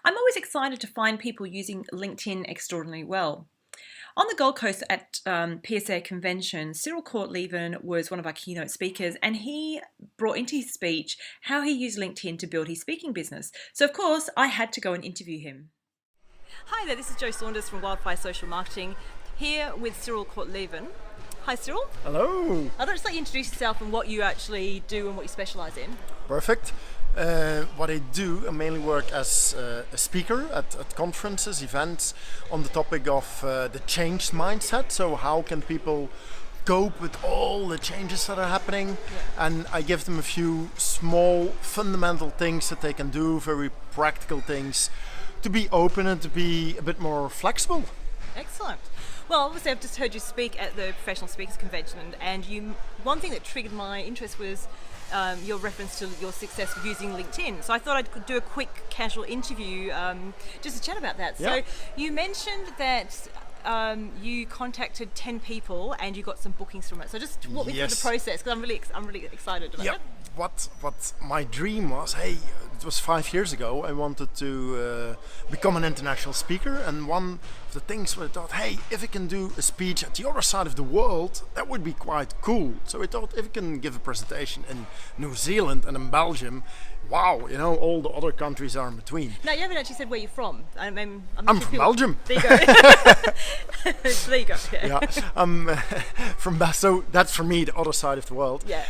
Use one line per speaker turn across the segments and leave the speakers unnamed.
I'm always excited to find people using LinkedIn extraordinarily well. On the Gold Coast at PSA convention, Cyriel Kortleven was one of our keynote speakers, and he brought into his speech how he used LinkedIn to build his speaking business. So, of course, I had to go and interview him. Hi there, this is Saunders from Wildfire Social Marketing, here with Cyriel Kortleven. Hi, Cyriel.
Hello.
I'd like to introduce yourself and what you actually do and what you specialise in.
Perfect. What I do, I mainly work as a speaker at conferences, events, on the topic of the change mindset. So how can people cope with all the changes that are happening?
Yeah.
And I give them a few small fundamental things that they can do, very practical things, to be open and to be a bit more flexible.
Excellent. Well, obviously I've just heard you speak at the Professional Speakers Convention, and one thing that triggered my interest was your reference to your success with using LinkedIn. So I thought I could do a quick casual interview just to chat about that.
Yeah.
So you mentioned that you contacted 10 people and you got some bookings from it. So just walk me through the process, because I'm really excited about it.
What my dream was, it was 5 years ago, I wanted to become an international speaker, and one of the things where I thought, if I can do a speech at the other side of the world, that would be quite cool. So I thought, if I can give a presentation in New Zealand and in Belgium, wow, all the other countries are in between.
Now, you haven't actually said where you're from. I'm
from Belgium.
There you go. There you go.
Yeah, I'm so that's for me the other side of the world.
Yeah.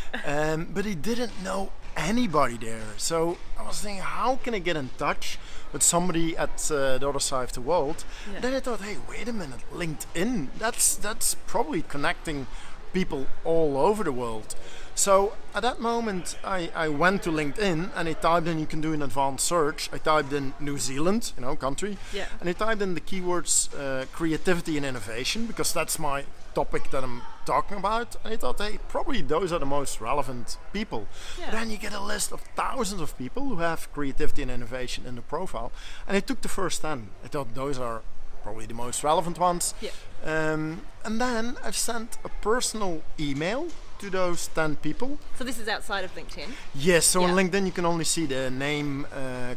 But he didn't know anybody there. So I was thinking, how can I get in touch with somebody at the other side of the world?
Yeah.
Then I thought, wait a minute, LinkedIn, that's probably connecting people all over the world. So at that moment, I went to LinkedIn and I typed in, you can do an advanced search. I typed in New Zealand, country.
Yeah.
And I typed in the keywords creativity and innovation, because that's my topic that I'm talking about. And I thought, probably those are the most relevant people.
Yeah.
But then you get a list of thousands of people who have creativity and innovation in the profile. And I took the first 10. I thought those are probably the most relevant ones.
Yeah.
And then I've sent a personal email to those 10 people.
So this is outside of LinkedIn?
Yes, so
Yeah.
on LinkedIn you can only see the name,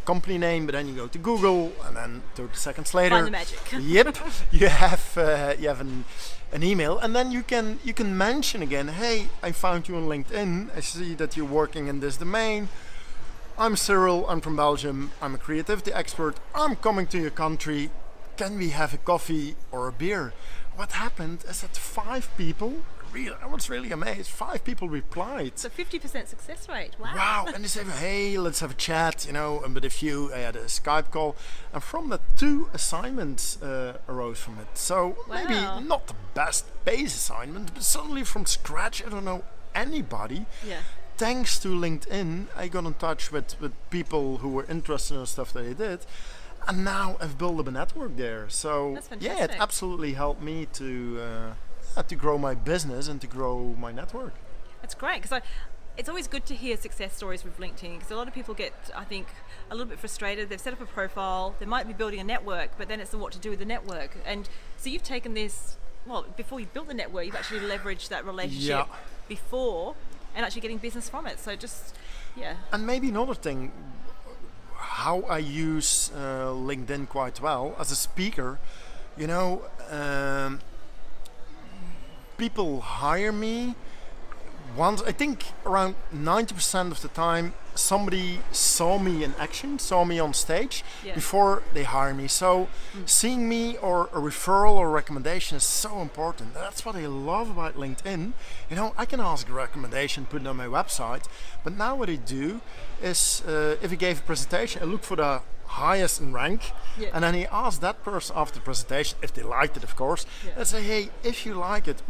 company name, but then you go to Google, and then 30 seconds later,
Find the magic.
Yep, you have an email, and then you can mention again, hey, I found you on LinkedIn, I see that you're working in this domain. I'm Cyriel, I'm from Belgium, I'm a creativity expert, I'm coming to your country, can we have a coffee or a beer? What happened is that 5 people, I was really amazed, 5 people replied.
So 50% success rate. Wow.
Wow, and they said, hey, let's have a chat, and with a few, I had a Skype call, and from that 2 assignments arose from it. So
Wow.
maybe not the best base assignment, but suddenly from scratch, I don't know anybody.
Yeah.
Thanks to LinkedIn, I got in touch with people who were interested in the stuff that I did. And now I've built up a network there. So
That's
yeah, it
fantastic.
absolutely helped me to grow my business and to grow my network.
That's great, because it's always good to hear success stories with LinkedIn, because a lot of people get, I think, a little bit frustrated. They've set up a profile, they might be building a network, but then it's the what to do with the network. And so you've taken this, before you built the network, you've actually leveraged that relationship before and actually getting business from it. So just, yeah.
And maybe another thing, how I use LinkedIn quite well as a speaker, people hire me once. I think around 90% of the time somebody saw me in action, saw me on stage before they hire me. So seeing me or a referral or recommendation is so important. That's what I love about LinkedIn. I can ask a recommendation, put it on my website, but now what I do is if I gave a presentation, I look for the highest in rank, and then I ask that person after the presentation, if they liked it of course, and say, hey, if you like it,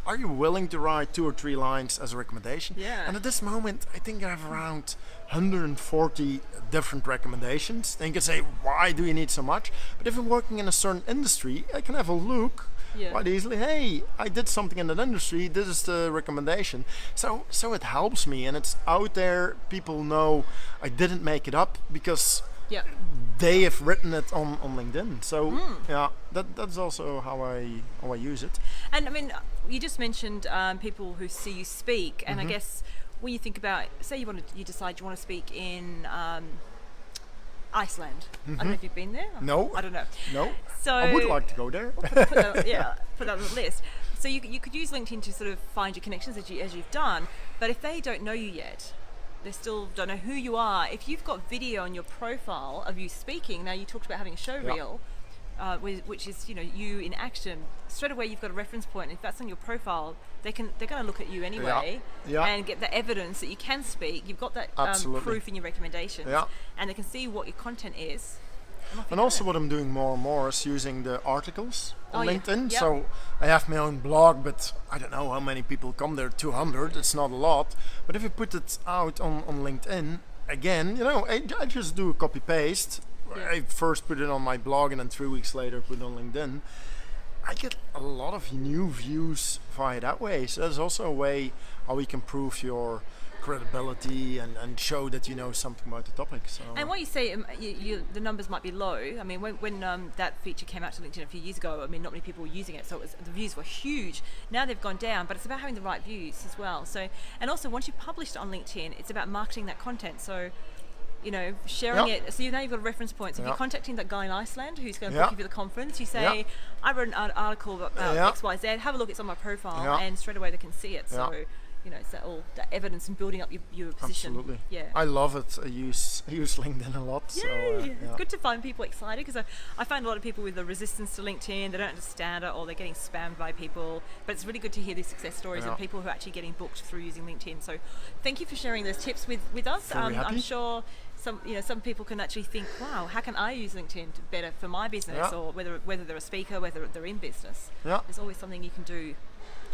are you willing to write 2 or 3 lines as a recommendation?
Yeah.
And at this moment, I think I have around 140 different recommendations. Then you can say, why do you need so much? But if I'm working in a certain industry, I can have a look quite easily. Hey, I did something in that industry. This is the recommendation. So it helps me, and it's out there. People know I didn't make it up because they have written it on LinkedIn. So that's also how I use it.
And I mean, you just mentioned people who see you speak, and I guess when you think about, say you decide you want to speak in Iceland. I don't know if you've been there.
No.
I don't know.
No.
So
I would like to go there.
put that on the list. So you could use LinkedIn to sort of find your connections as you've done. But if they don't know you yet, they still don't know who you are. If you've got video on your profile of you speaking, now you talked about having a show reel, which is you in action. Straight away you've got a reference point. If that's on your profile, they're going to look at you anyway and get the evidence that you can speak. You've got that proof in your recommendations, and they can see what your content is.
And also what I'm doing more and more is using the articles on LinkedIn.
Yep.
So I have my own blog, but I don't know how many people come there, 200, it's not a lot. But if you put it out on LinkedIn, again, I just do a copy paste. I first put it on my blog and then 3 weeks later put it on LinkedIn. I get a lot of new views via that way. So there's also a way how we can prove your credibility and show that you know something about the topic. So.
And what you say, the numbers might be low. I mean, when that feature came out to LinkedIn a few years ago, I mean, not many people were using it, so the views were huge. Now they've gone down, but it's about having the right views as well. So, and also once you publish it on LinkedIn, it's about marketing that content. So, sharing it. So now you've got a reference point. So if you're contacting that guy in Iceland who's going to book you for the conference, you say, I wrote an article about X, Y, Z. Have a look. It's on my profile, and straight away they can see it. So. It's that evidence and building up your position.
Absolutely.
Yeah.
I love it. I use LinkedIn a lot.
Yay! So, good to find people excited, because I find a lot of people with a resistance to LinkedIn. They don't understand it, or they're getting spammed by people. But it's really good to hear these success stories of people who are actually getting booked through using LinkedIn. So thank you for sharing those tips with us. I'm sure some people can actually think, wow, how can I use LinkedIn better for my business, or whether they're a speaker, whether they're in business. There's always something you can do.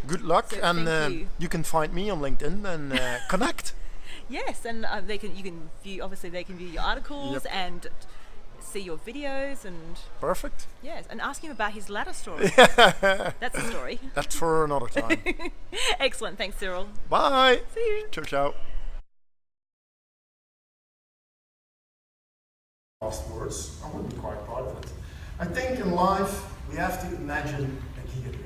Good luck,
so
and you can find me on LinkedIn and connect.
Yes, and they can view your articles and see your videos and.
Perfect.
Yes, and ask him about his ladder story. That's a story.
That's for another time.
Excellent, thanks, Cyriel.
Bye.
See you.
Ciao, ciao. Last words. I would be quite proud of it. I think in life we have to imagine a key dream.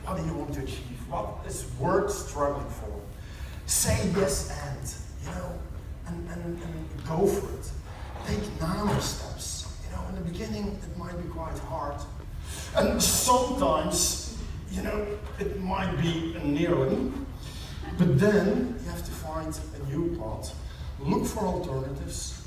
What do you want to achieve? What is worth struggling for? Say yes and go for it. Take nano steps. In the beginning it might be quite hard. And sometimes, it might be a nearly. But then you have to find a new path. Look for alternatives.